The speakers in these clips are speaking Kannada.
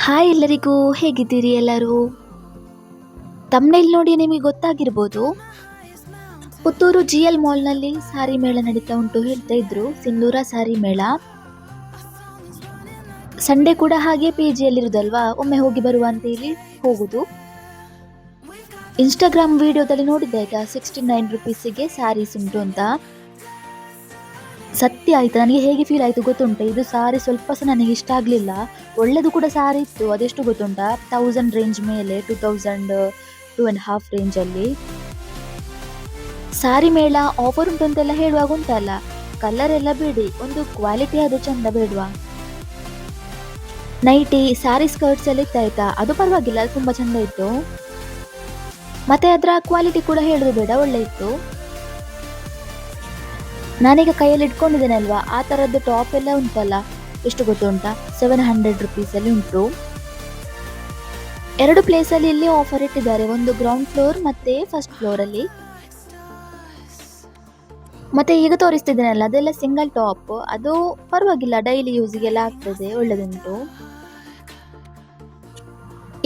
ಹಾಯ್ ಎಲ್ಲರಿಗೂ, ಹೇಗಿದ್ದೀರಿ ಎಲ್ಲರೂ? ತಮ್ನೇಲ್ ನೋಡಿ ನಿಮಗೆ ಗೊತ್ತಾಗಿರ್ಬೋದು. ಪುತ್ತೂರು GL ಮಾಲ್ನಲ್ಲಿ ಸಾರಿ ಮೇಳ ನಡೀತಾ ಉಂಟು ಹೇಳ್ತಾ ಇದ್ರು, ಸಿಂಧೂರ ಸಾರಿ ಮೇಳ. ಸಂಡೇ ಕೂಡ ಹಾಗೆ PGಯಲ್ಲಿರುದಲ್ವಾ, ಒಮ್ಮೆ ಹೋಗಿ ಬರುವ ಅಂತ ಹೇಳಿ ಹೋಗುದು. ಇನ್ಸ್ಟಾಗ್ರಾಮ್ ವಿಡಿಯೋದಲ್ಲಿ ನೋಡಿದ್ದಾಯ್ತಾ, 69 ರುಪೀಸಿಗೆ ಸ್ಯಾರೀಸ್ ಉಂಟು ಅಂತ. ಸತ್ಯ ಆಯ್ತು, ನನಗೆ ಹೇಗೆ ಫೀಲ್ ಆಯಿತು ಗೊತ್ತುಂಟ. ಇದು ಸಾರಿ ಸ್ವಲ್ಪ ಸಹ ನನಗೆ ಇಷ್ಟ ಆಗಲಿಲ್ಲ. ಒಳ್ಳೆದು ಕೂಡ ಸಾರಿ ಇತ್ತು, ಅದೆಷ್ಟು ಗೊತ್ತುಂಟಾ, 1000 ರೇಂಜ್ ಮೇಲೆ, 2000, 2.5 ರೇಂಜಲ್ಲಿ. ಸಾರಿ ಮೇಳ ಆಫರ್ ಉಂಟು ಅಂತೆಲ್ಲ ಹೇಳುವಾಗ ಉಂಟಲ್ಲ, ಕಲರ್ ಎಲ್ಲ ಬಿಡಿ, ಒಂದು ಕ್ವಾಲಿಟಿ ಅದು ಚಂದ ಬೇಡವಾ. ನೈಟಿ ಸ್ಯಾರಿ ಸ್ಕರ್ಟ್ಸ್ ಎಲ್ಲ ಇತ್ತಾಯ್ತಾ, ಅದು ಪರವಾಗಿಲ್ಲ, ಅದು ತುಂಬ ಚಂದ ಇತ್ತು. ಮತ್ತೆ ಅದರ ಕ್ವಾಲಿಟಿ ಕೂಡ ಹೇಳೋದು ಬೇಡ, ಒಳ್ಳೆ ಇತ್ತು. ನಾನೀಗ ಕೈಯಲ್ಲಿ ಇಟ್ಕೊಂಡಿದ್ದೇನಲ್ವಾ, ಆ ಥರದ್ದು ಟಾಪ್ ಎಲ್ಲ ಉಂಟಲ್ಲ, ಎಷ್ಟು ಗೊತ್ತುಂಟಾ, 700 ರುಪೀಸಲ್ಲಿ ಉಂಟು. 2 ಪ್ಲೇಸಲ್ಲಿ ಇಲ್ಲಿ ಆಫರ್ ಇಟ್ಟಿದ್ದಾರೆ, ಒಂದು ಗ್ರೌಂಡ್ ಫ್ಲೋರ್ ಮತ್ತೆ ಫಸ್ಟ್ ಫ್ಲೋರಲ್ಲಿ. ಮತ್ತೆ ಈಗ ತೋರಿಸ್ತಿದ್ದೇನಲ್ಲ, ಅದೆಲ್ಲ ಸಿಂಗಲ್ ಟಾಪ್, ಅದು ಪರವಾಗಿಲ್ಲ, ಡೈಲಿ ಯೂಸಿಗೆಲ್ಲ ಆಗ್ತದೆ, ಒಳ್ಳೆದುಂಟು.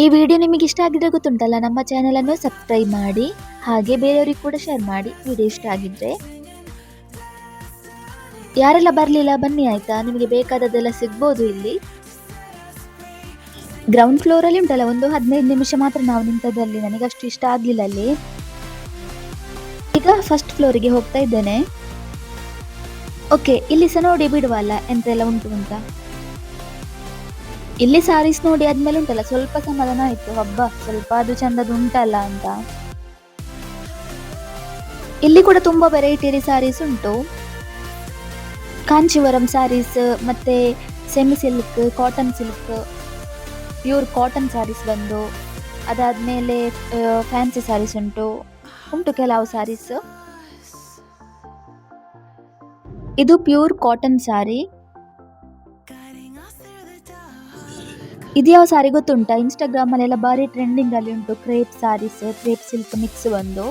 ಈ ವಿಡಿಯೋ ನಿಮಗೆ ಇಷ್ಟ ಆಗಿದ್ರೆ ಗೊತ್ತುಂಟಲ್ಲ, ನಮ್ಮ ಚಾನೆಲನ್ನು ಸಬ್ಸ್ಕ್ರೈಬ್ ಮಾಡಿ, ಹಾಗೆ ಬೇರೆಯವರಿಗೆ ಕೂಡ ಶೇರ್ ಮಾಡಿ ವಿಡಿಯೋ ಇಷ್ಟ ಆಗಿದ್ರೆ. ಯಾರೆಲ್ಲ ಬರಲಿಲ್ಲ ಬನ್ನಿ ಆಯ್ತಾ, ನಿಮಗೆ ಬೇಕಾದದ್ದೆಲ್ಲ ಸಿಗ್ಬೋದು ಇಲ್ಲಿ. ಗ್ರೌಂಡ್ ಫ್ಲೋರಲ್ಲಿ ಉಂಟಲ್ಲ, ಒಂದು 15 ನಿಮಿಷ ಮಾತ್ರ ನಾವು ನಿಂತದಲ್ಲಿ, ನನಗೆ ಅಷ್ಟು ಇಷ್ಟ ಆಗಲಿಲ್ಲ ಅಲ್ಲಿ. ಈಗ ಫಸ್ಟ್ ಫ್ಲೋರಿಗೆ ಹೋಗ್ತಾ ಇದ್ದೇನೆ. ಓಕೆ, ಇಲ್ಲಿ ಸಹ ನೋಡಿ ಬಿಡುವಲ್ಲ ಎಂತೆಲ್ಲ ಉಂಟು ಅಂತ. ಇಲ್ಲಿ ಸಾರೀಸ್ ನೋಡಿ ಆದ್ಮೇಲೆ ಉಂಟಲ್ಲ, ಸ್ವಲ್ಪ ಸಮಾಧಾನ ಆಯ್ತು, ಹಬ್ಬ ಸ್ವಲ್ಪ ಅದು ಚಂದದ್ದು ಉಂಟಲ್ಲ ಅಂತ. ಇಲ್ಲಿ ಕೂಡ ತುಂಬಾ ವೆರೈಟಿ ಸಾರೀಸ್ ಉಂಟು. ಕಾಂಚೀವರಂ ಸ್ಯಾರೀಸ್, ಮತ್ತೆ semi silk, cotton silk, pure cotton saris ಬಂದು, ಅದಾದಮೇಲೆ ಫ್ಯಾನ್ಸಿ ಸ್ಯಾರೀಸ್ ಉಂಟು ಕೆಲವು ಸ್ಯಾರೀಸ್. ಇದು ಪ್ಯೂರ್ ಕಾಟನ್ ಸ್ಯಾರಿ. ಇದು ಯಾವ ಸ್ಯಾರಿ ಗೊತ್ತುಂಟಾ, ಇನ್ಸ್ಟಾಗ್ರಾಮಲ್ಲೆಲ್ಲ ಭಾರಿ ಟ್ರೆಂಡಿಂಗ್ ಅಲ್ಲಿ ಉಂಟು, crepe saris, crepe silk mix ಬಂದು.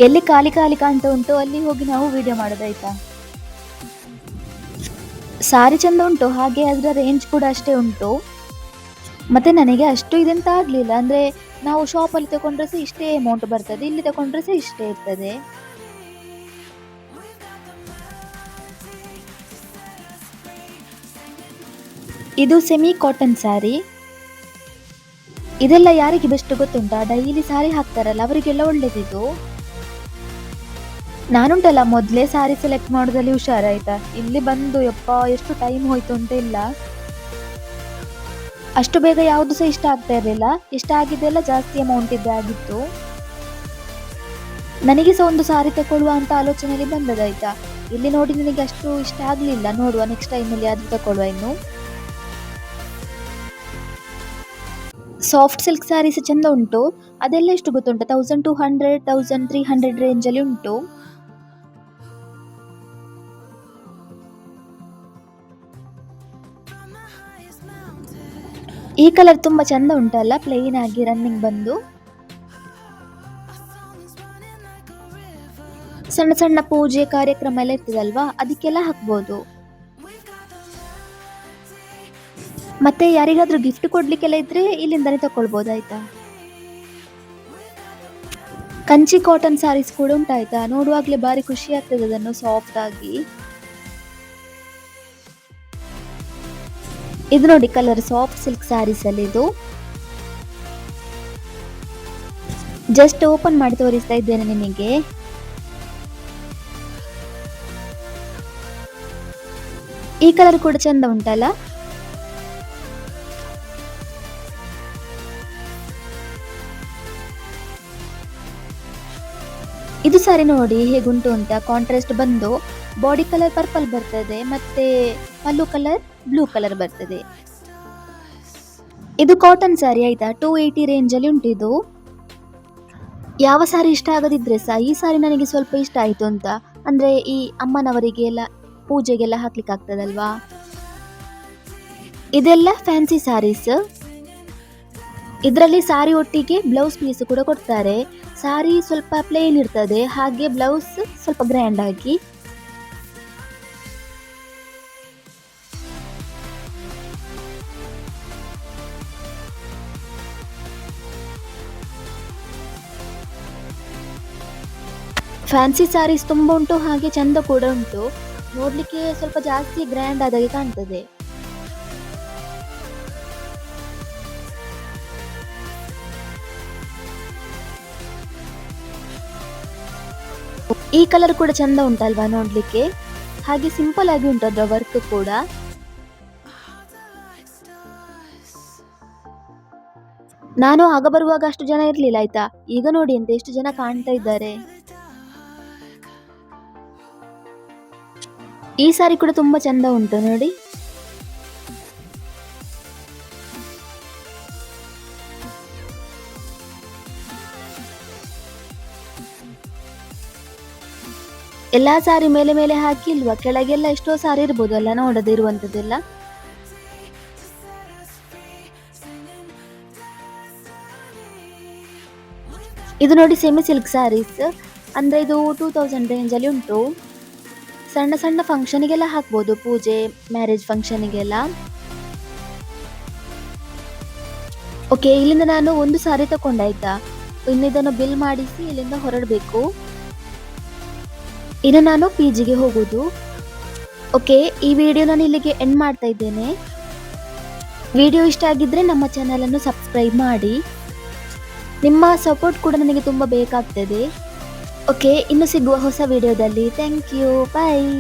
ಎಲ್ಲಿ ಖಾಲಿ ಖಾಲಿ ಕಾಣ್ತಾ ಉಂಟು ಅಲ್ಲಿ ಹೋಗಿ ನಾವು ವಿಡಿಯೋ ಮಾಡೋದಾಯ್ತಾ. ಸಾರಿ ಚಂದ ಉಂಟು, ಹಾಗೆ ಅದರ ರೇಂಜ್ ಕೂಡ ಅಷ್ಟೇ ಉಂಟು. ಮತ್ತೆ ನನಗೆ ಅಷ್ಟು ಇದೆಂತ ಆಗ್ಲಿಲ್ಲ, ಅಂದ್ರೆ ನಾವು ಶಾಪಲ್ಲಿ ತಗೊಂಡ್ರೆ ಸಹ ಇಷ್ಟೇ ಅಮೌಂಟ್ ಬರ್ತದೆ, ಇಲ್ಲಿ ತಗೊಂಡ್ರೆ ಸಹ ಇಷ್ಟೇ ಇರ್ತದೆ. ಇದು ಸೆಮಿ ಕಾಟನ್ ಸ್ಯಾರಿ. ಇದೆಲ್ಲ ಯಾರಿಗೆ ಬೆಸ್ಟ್ ಗೊತ್ತುಂಟಾ, ಡೈಲಿ ಸಾರಿ ಹಾಕ್ತಾರಲ್ಲ ಅವರಿಗೆಲ್ಲ ಒಳ್ಳೇದಿದು. ನಾನುಂಟಲ್ಲ ಮೊದಲೇ ಸಾರಿ ಸೆಲೆಕ್ಟ್ ಮಾಡೋದಲ್ಲಿ ಹುಷಾರಾಯ್ತಾ, ಇಲ್ಲಿ ಬಂದು ಯಪ್ಪ ಎಷ್ಟು ಟೈಮ್ ಹೋಯ್ತು ಅಂತ ಇಲ್ಲ. ಅಷ್ಟು ಬೇಗ ಯಾವುದು ಸಹ ಇಷ್ಟ ಆಗ್ತಾ ಇರಲಿಲ್ಲ, ಇಷ್ಟ ಆಗಿದ್ದೆಲ್ಲ ಜಾಸ್ತಿ ಅಮೌಂಟ್ ಇದ್ದೇ ಆಗಿತ್ತು. ನನಗೆ ಸಹ ಒಂದು ಸಾರಿ ತಗೊಳ್ಳುವ ಅಂತ ಆಲೋಚನೆಯಲ್ಲಿ ಬಂದದಾಯ್ತಾ. ಇಲ್ಲಿ ನೋಡಿ ನನಗೆ ಅಷ್ಟು ಇಷ್ಟ ಆಗಲಿಲ್ಲ, ನೋಡುವ ನೆಕ್ಸ್ಟ್ ಟೈಮಲ್ಲಿ ಅದು ತಗೊಳ್ಳುವ. ಇನ್ನು ಸಾಫ್ಟ್ ಸಿಲ್ಕ್ ಸ್ಯಾರೀಸ್ ಚಂದ ಉಂಟು, ಅದೆಲ್ಲ ಎಷ್ಟು ಗೊತ್ತುಂಟು, 1200, 1300 ರೇಂಜಲ್ಲಿ ಉಂಟು. ಈ ಕಲರ್ ತುಂಬಾ ಚಂದ ಉಂಟಲ್ಲ, ಪ್ಲೇನ್ ಆಗಿ ರನ್ನಿಂಗ್ ಬಂದು. ಸಣ್ಣ ಸಣ್ಣ ಪೂಜೆ ಕಾರ್ಯಕ್ರಮ ಎಲ್ಲ ಇರ್ತದಲ್ವಾ, ಅದಕ್ಕೆಲ್ಲ ಹಾಕ್ಬೋದು. ಮತ್ತೆ ಯಾರಿಗಾದ್ರೂ ಗಿಫ್ಟ್ ಕೊಡ್ಲಿಕ್ಕೆಲ್ಲ ಇದ್ರೆ ಇಲ್ಲಿಂದಾನೇ ತಕೊಳ್ಬೋದಾಯ್ತಾ. ಕಂಚಿ ಕಾಟನ್ ಸ್ಯಾರೀಸ್ ಕೂಡ ಉಂಟಾಯ್ತಾ, ನೋಡುವಾಗ್ಲೇ ಬಾರಿ ಖುಷಿ ಆಗ್ತದೆ ಅದನ್ನು ಸಾಫ್ಟ್ ಆಗಿ. ಇದು ನೋಡಿ ಕಲರ್, ಸಾಫ್ಟ್ ಸಿಲ್ಕ್ ಸ್ಯಾರೀಸ್ ಅಲ್ಲಿ ಇದು. ಜಸ್ಟ್ ಓಪನ್ ಮಾಡಿ ತೋರಿಸ್ತಾ ಇದ್ದೇನೆ ನಿಮಗೆ. ಈ ಕಲರ್ ಕೂಡ ಚಂದ ಉಂಟಲ್ಲ. ಇದು ಸಾರಿ ನೋಡಿ ಹೇಗುಂಟು ಅಂತ, ಕಾಂಟ್ರಾಸ್ಟ್ ಬಂದು ಬಾಡಿ ಕಲರ್ ಪರ್ಪಲ್ ಬರ್ತದೆ, ಮತ್ತೆ ಪಲ್ಲು ಕಲರ್ ಬ್ಲೂ ಕಲರ್ ಬರ್ತದೆ. ಇದು ಕಾಟನ್ ಸ್ಯಾರಿ ಆಯ್ತಾ, 280 ರೇಂಜಲ್ಲಿ ಉಂಟು ಇದು. ಯಾವ ಸಾರಿ ಇಷ್ಟ ಆಗದಿದ್ರೆ ಸಹ ಈ ಸಾರಿ ನನಗೆ ಸ್ವಲ್ಪ ಇಷ್ಟ ಆಯ್ತು ಅಂತ, ಅಂದ್ರೆ ಈ ಅಮ್ಮನವರಿಗೆ ಎಲ್ಲ ಪೂಜೆಗೆಲ್ಲ ಹಾಕ್ಲಿಕ್ಕೆ ಆಗ್ತದಲ್ವಾ. ಇದೆಲ್ಲ ಫ್ಯಾನ್ಸಿ ಸ್ಯಾರೀಸ್. ಇದರಲ್ಲಿ ಸಾರಿ ಒಟ್ಟಿಗೆ ಬ್ಲೌಸ್ ಪೀಸ್ ಕೂಡ ಕೊಡ್ತಾರೆ. ಸಾರಿ ಸ್ವಲ್ಪ ಪ್ಲೇನ್ ಇರ್ತದೆ, ಹಾಗೆ ಬ್ಲೌಸ್ ಸ್ವಲ್ಪ ಗ್ರ್ಯಾಂಡ್ ಆಗಿ. ಫ್ಯಾನ್ಸಿ ಸ್ಯಾರೀಸ್ ತುಂಬ ಉಂಟು, ಹಾಗೆ ಚಂದ ಕೂಡ ಉಂಟು. ನೋಡ್ಲಿಕ್ಕೆ ಸ್ವಲ್ಪ ಜಾಸ್ತಿ ಗ್ರ್ಯಾಂಡ್ ಆದಾಗೆ ಕಾಣ್ತದೆ. ಈ ಕಲರ್ ಕೂಡ ಚಂದ ಉಂಟಲ್ವಾ ನೋಡ್ಲಿಕ್ಕೆ, ಹಾಗೆ ಸಿಂಪಲ್ ಆಗಿ ಉಂಟು ಅದರ ವರ್ಕ್ ಕೂಡ. ನಾನು ಆಗ ಬರುವಾಗ ಅಷ್ಟು ಜನ ಇರ್ಲಿಲ್ಲ ಆಯ್ತಾ, ಈಗ ನೋಡಿ ಅಂತ ಎಷ್ಟು ಜನ ಕಾಣ್ತಾ ಇದ್ದಾರೆ. ಈ ಸಾರಿ ಕೂಡ ತುಂಬಾ ಚಂದ ಉಂಟು ನೋಡಿ. ಎಲ್ಲಾ ಸಾರಿ ಮೇಲೆ ಮೇಲೆ ಹಾಕಿಲ್ವಾ, ಕೆಳಗೆಲ್ಲ ಎಷ್ಟೋ ಸಾರಿ ಇರ್ಬೋದಲ್ಲ ನೋಡದೆ ಇರುವಂತದ್ದೆಲ್ಲ. ಇದು ನೋಡಿ ಸೆಮಿ ಸಿಲ್ಕ್ ಸ್ಯಾರೀಸ್, ಅಂದ್ರೆ ಇದು 2000 ರೇಂಜ್ ಅಲ್ಲಿ ಉಂಟು. ಸಣ್ಣ ಸಣ್ಣ ಫಂಕ್ಷನಿಗೆಲ್ಲ ಹಾಕ್ಬೋದು, ಪೂಜೆ ಮ್ಯಾರೇಜ್ ಫಂಕ್ಷನಿಗೆಲ್ಲ. ಓಕೆ, ಇಲ್ಲಿಂದ ನಾನು ಒಂದು ಸಾರಿ ತಕೊಂಡಾಯ್ತಾ, ಇನ್ನು ಇದನ್ನು ಬಿಲ್ ಮಾಡಿಸಿ ಇಲ್ಲಿಂದ ಹೊರಡಬೇಕು. ಇನ್ನು ನಾನು PGಗೆ ಹೋಗೋದು. ಓಕೆ, ಈ ವಿಡಿಯೋ ನಾನು ಇಲ್ಲಿಗೆ ಎಂಡ್ ಮಾಡ್ತಾ ಇದ್ದೇನೆ. ವಿಡಿಯೋ ಇಷ್ಟ ಆಗಿದ್ರೆ ನಮ್ಮ ಚಾನಲ್ ಅನ್ನು ಸಬ್ಸ್ಕ್ರೈಬ್ ಮಾಡಿ. ನಿಮ್ಮ ಸಪೋರ್ಟ್ ಕೂಡ ನನಗೆ ತುಂಬ ಬೇಕಾಗ್ತದೆ. ಓಕೆ, ಇನ್ನು ಸಿಗುವ ಹೊಸ ವಿಡಿಯೋದಲ್ಲಿ. Thank you, bye.